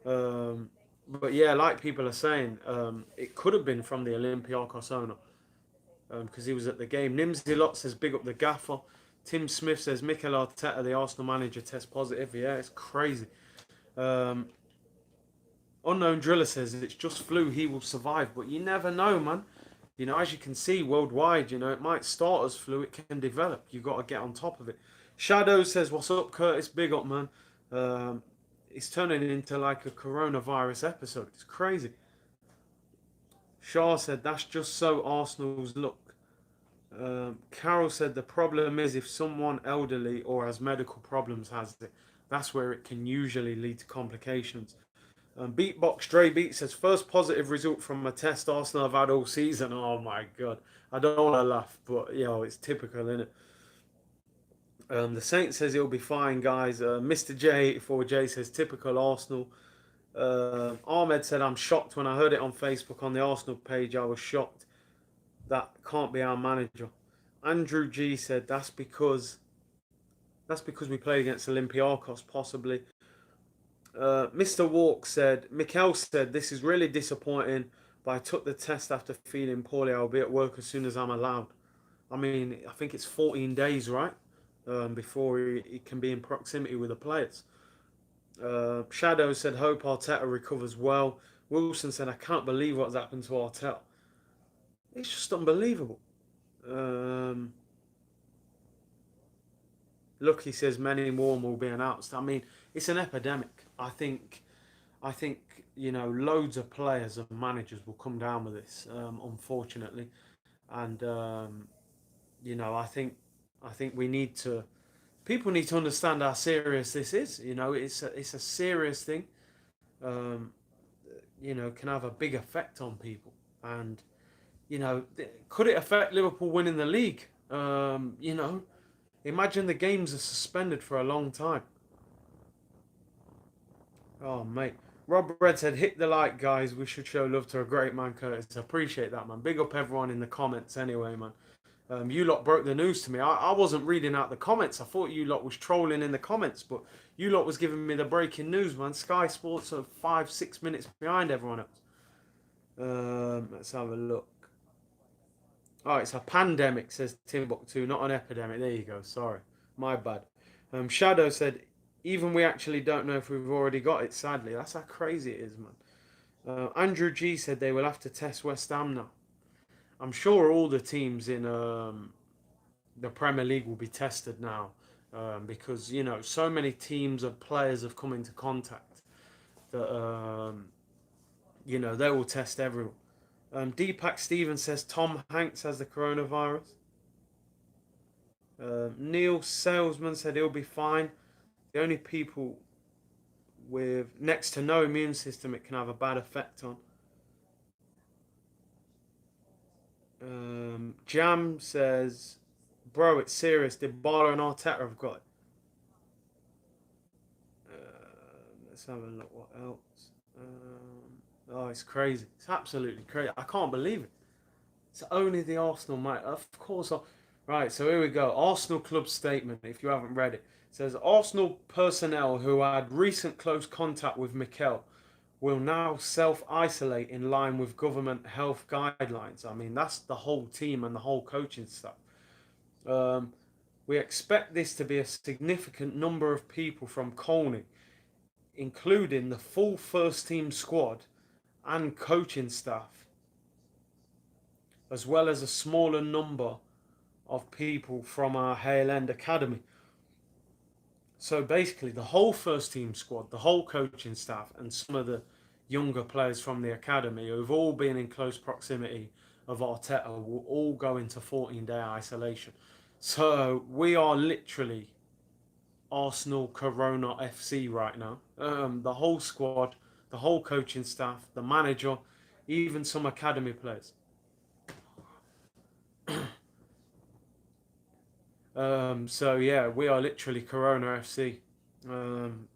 Um, but yeah, like people are saying, it could have been from the Olympiacos owner because he was at the game. Nimsy Lot says big up the gaffer. Tim Smith says Mikel Arteta, the Arsenal manager, test positive. Yeah, it's crazy. Um, Unknown Driller says it's just flu, he will survive, but you never know, man. You know, as you can see worldwide, you know, it might start as flu, it can develop. You got to get on top of it. Shadow says, "What's up, Curtis? Big up, man." Um, it's turning into like a coronavirus episode. It's crazy. Shah said, "That's just so Arsenal's look." Carol said, "The problem is if someone elderly or has medical problems has it, that's where it can usually lead to complications." Beatbox Dre Beat says first positive result from a test Arsenal have had all season. Oh my god, I don't want to laugh, but you know it's typical, isn't it? The Saint says he'll be fine, guys. Mr. J84J says typical Arsenal. Ahmed said I'm shocked when I heard it on Facebook on the Arsenal page. I was shocked. That can't be our manager. Andrew G said that's because we played against Olympiacos possibly. Mr. Walk said, Mikel said, this is really disappointing, but I took the test after feeling poorly. I'll be at work as soon as I'm allowed. I mean, I think it's 14 days, right? Before he can be in proximity with the players. Shadow said, hope Arteta recovers well. Wilson said, I can't believe what's happened to Arteta. It's just unbelievable. Um, Lucky says, many more will be announced. I mean, it's an epidemic. I think you know loads of players and managers will come down with this, unfortunately, and you know I think we need to people need to understand how serious this is. You know, it's a serious thing. Um, you know, can have a big effect on people, and you know, could it affect Liverpool winning the league? You know, imagine the games are suspended for a long time. Oh, mate. Rob Red said, hit the like, guys. We should show love to a great man, Curtis. Appreciate that, man. Big up everyone in the comments anyway, man. You lot broke the news to me. I wasn't reading out the comments. I thought you lot was trolling in the comments, but you lot was giving me the breaking news, man. Sky Sports are 5, 6 minutes behind everyone else. Let's have a look. Oh, it's a pandemic, says Timbuktu, not an epidemic. There you go. Sorry. My bad. Shadow said, even we actually don't know if we've already got it, sadly. That's how crazy it is, man. Andrew G said they will have to test West Ham now. I'm sure all the teams in the Premier League will be tested now because, you know, so many teams of players have come into contact that, you know, they will test everyone. Deepak Stevens says Tom Hanks has the coronavirus. Neil Salesman said he'll be fine. The only people with next to no immune system it can have a bad effect on. Jam says, bro, it's serious. Dybala and Arteta have got it. Let's have a look. What else? Oh, it's crazy. It's absolutely crazy. I can't believe it. It's only the Arsenal, mate. Of course. Right, so here we go. Arsenal club statement, if you haven't read it. It says Arsenal personnel who had recent close contact with Mikel will now self-isolate in line with government health guidelines. I mean, that's the whole team and the whole coaching staff. Um, we expect this to be a significant number of people from Colney, including the full first team squad and coaching staff, as well as a smaller number of people from our Hale End Academy. So basically, the whole first team squad, the whole coaching staff, and some of the younger players from the academy who've all been in close proximity of Arteta will all go into 14-day isolation. So we are literally Arsenal Corona FC right now. The whole squad, the whole coaching staff, the manager, even some academy players. So yeah, we are literally Corona FC.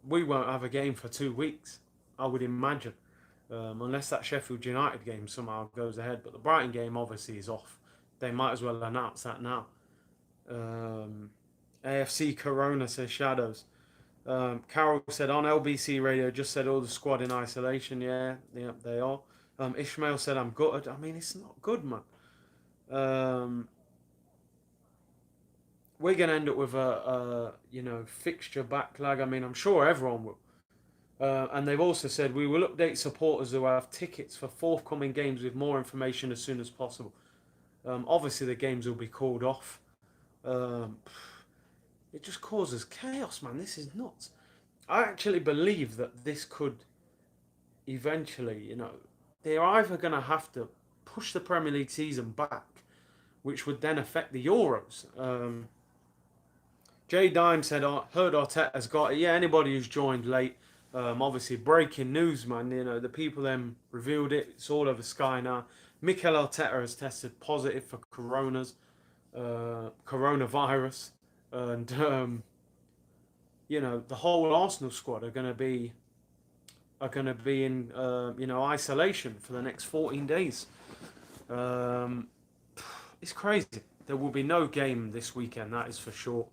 We won't have a game for 2 weeks, I would imagine, unless that Sheffield United game somehow goes ahead. But the Brighton game obviously is off. They might as well announce that now. Um, AFC Corona says Shadows. Carol said on LBC radio, just said all the squad in isolation. Yeah, yeah, they are. Ishmael said I'm gutted. I mean, it's not good, man. Um, we're gonna end up with a fixture backlog. I mean, I'm sure everyone will. And they've also said we will update supporters who have tickets for forthcoming games with more information as soon as possible. Obviously, the games will be called off. Um, it just causes chaos, man. This is nuts. I actually believe that this could eventually, they're either going to have to push the Premier League season back, which would then affect the Euros. Jay Dime said, I heard Arteta's got it. Yeah, anybody who's joined late, obviously breaking news, man. The people then revealed it. It's all over Sky now. Mikel Arteta has tested positive for coronavirus, and the whole Arsenal squad are going to be in isolation for the next 14 days. Um, it's crazy. There will be no game this weekend, that is for sure.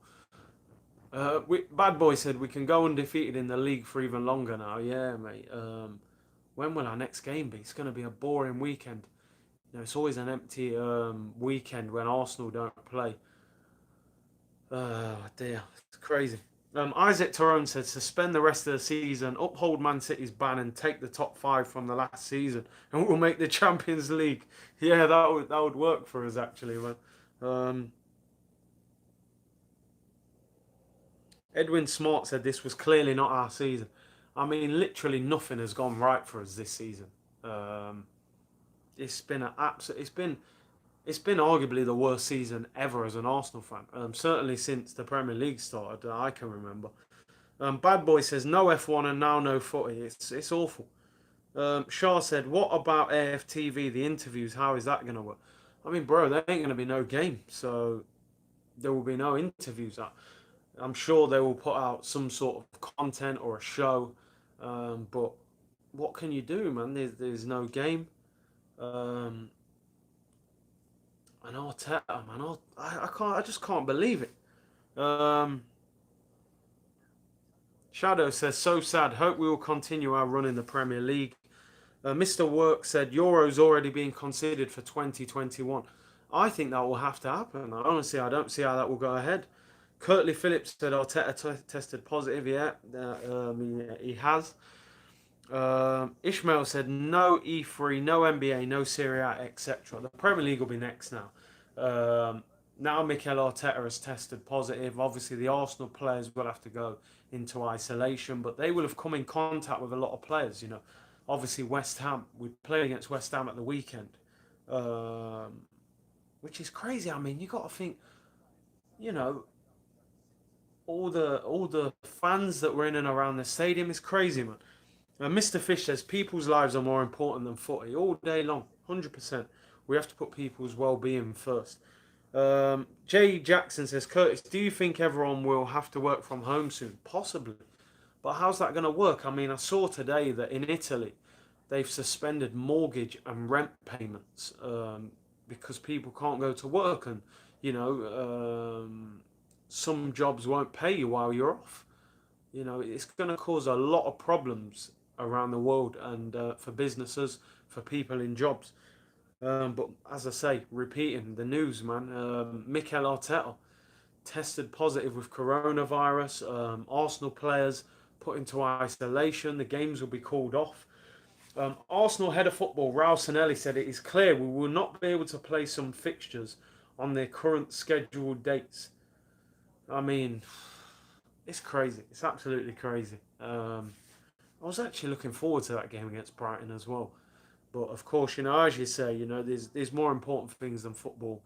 Bad Boy said we can go undefeated in the league for even longer now. Yeah, mate. When will our next game be? It's going to be a boring weekend. It's always an empty weekend when Arsenal don't play. Oh dear, it's crazy. Isaac Tyrone said suspend the rest of the season, uphold Man City's ban, and take the top five from the last season, and we'll make the Champions League. Yeah, that would work for us actually, man. Um, Edwin Smart said this was clearly not our season. I mean, literally nothing has gone right for us this season. Um, it's been an absolute. It's been arguably the worst season ever as an Arsenal fan. Certainly since the Premier League started, that I can remember. Bad Boy says no F1 and now no footy. It's awful. Shah said, "What about AFTV? The interviews? How is that going to work?" I mean, bro, there ain't going to be no game, so there will be no interviews. I'm sure they will put out some sort of content or a show, but what can you do, man? There's no game. Um, and Arteta, man, I can't, I just can't believe it. Um, Shadow says, so sad. Hope we will continue our run in the Premier League. Mr. Work said, Euro's already being considered for 2021. I think that will have to happen. Honestly, I don't see how that will go ahead. Curtly Phillips said Arteta tested positive. Yeah, he has. Ishmael said no E3, no NBA, no Serie A, etc. The Premier League will be next now. Now Mikel Arteta has tested positive. Obviously, the Arsenal players will have to go into isolation, but they will have come in contact with a lot of players. Obviously West Ham. We played against West Ham at the weekend, um, which is crazy. I mean, you got to think, you know, all the fans that were in and around the stadium is crazy, man. Mr. Fish says people's lives are more important than footy all day long. 100%. We have to put people's well-being first. Jay Jackson says, Curtis, do you think everyone will have to work from home soon? Possibly. But how's that going to work? I mean, I saw today that in Italy, they've suspended mortgage and rent payments because people can't go to work, and some jobs won't pay you while you're off. It's going to cause a lot of problems around the world, and for businesses, for people in jobs. But as I say, repeating the news, man, Mikel Arteta tested positive with coronavirus. Arsenal players put into isolation. The games will be called off. Arsenal head of football, Raul Sanelli, said it is clear we will not be able to play some fixtures on their current scheduled dates. I mean, it's crazy. It's absolutely crazy. I was actually looking forward to that game against Brighton as well. But of course, as you say, there's more important things than football.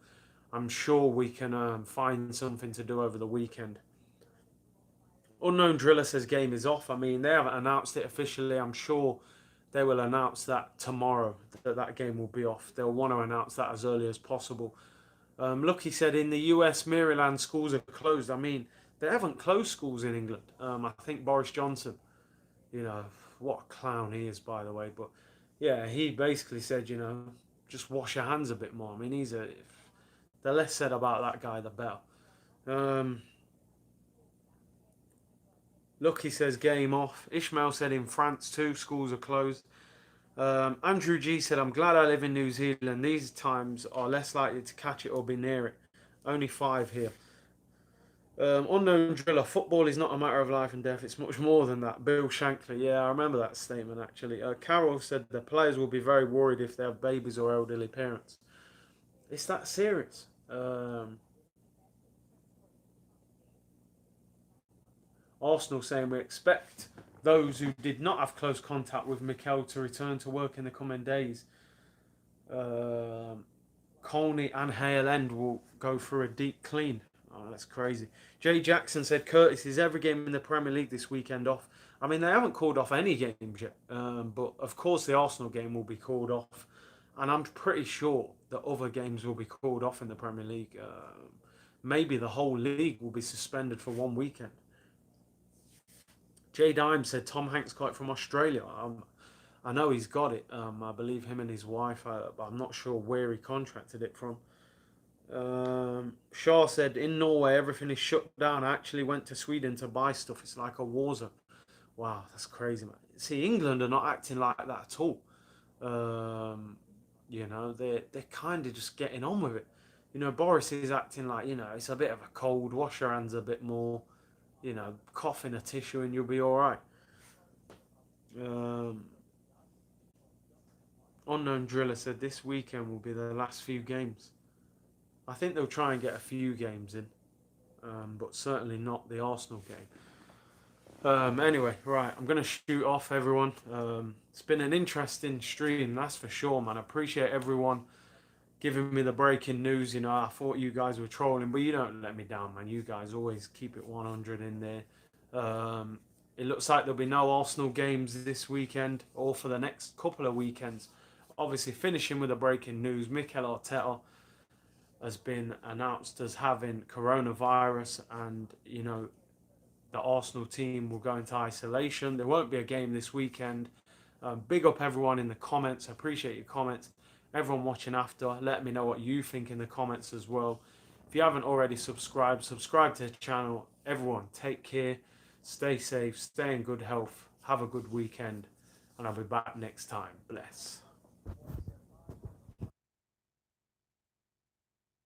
I'm sure we can find something to do over the weekend. Unknown Driller says game is off. I mean, they haven't announced it officially. I'm sure they will announce that tomorrow, that game will be off. They'll want to announce that as early as possible. Lucky said in the US, Maryland schools are closed. I mean, they haven't closed schools in England. I think Boris Johnson, what a clown he is, by the way. But yeah, he basically said, just wash your hands a bit more. I mean, the less said about that guy, the better. Um, Lucky says game off. Ishmael said in France too, schools are closed. Andrew G said, I'm glad I live in New Zealand. These times are less likely to catch it or be near it. Only 5 here. Unknown driller, football is not a matter of life and death. It's much more than that. Bill Shankly, yeah, I remember that statement actually. Carol said the players will be very worried if they have babies or elderly parents. It's that serious. Arsenal saying we expect those who did not have close contact with Mikel to return to work in the coming days. Um, Colney and Hale End will go through a deep clean. Oh, that's crazy. Jay Jackson said Curtis is every game in the Premier League this weekend off. I mean, they haven't called off any games yet, but of course the Arsenal game will be called off, and I'm pretty sure that other games will be called off in the Premier League. Maybe the whole league will be suspended for one weekend. Jay Dime said Tom Hanks got it from Australia. I know he's got it. I believe him and his wife, but I'm not sure where he contracted it from. Shaw said in Norway everything is shut down. I actually went to Sweden to buy stuff. It's like a war zone. Wow, that's crazy, man. See, England are not acting like that at all. Um, they're kind of just getting on with it. Boris is acting like it's a bit of a cold. Wash your hands a bit more. Cough in a tissue and you'll be all right. Um, Unknown Driller said this weekend will be the last few games. I think they'll try and get a few games in, but certainly not the Arsenal game. Anyway, right, I'm going to shoot off, everyone. It's been an interesting stream, that's for sure, man. I appreciate everyone giving me the breaking news. I thought you guys were trolling, but you don't let me down, man. You guys always keep it 100 in there. It looks like there'll be no Arsenal games this weekend or for the next couple of weekends. Obviously, finishing with the breaking news, Mikel Arteta has been announced as having coronavirus, and the Arsenal team will go into isolation. There won't be a game this weekend. Big up everyone in the comments. I appreciate your comments. Everyone watching after, let me know what you think in the comments as well. If you haven't already subscribed, subscribe to the channel. Everyone, take care, stay safe, stay in good health, have a good weekend, and I'll be back next time. Bless.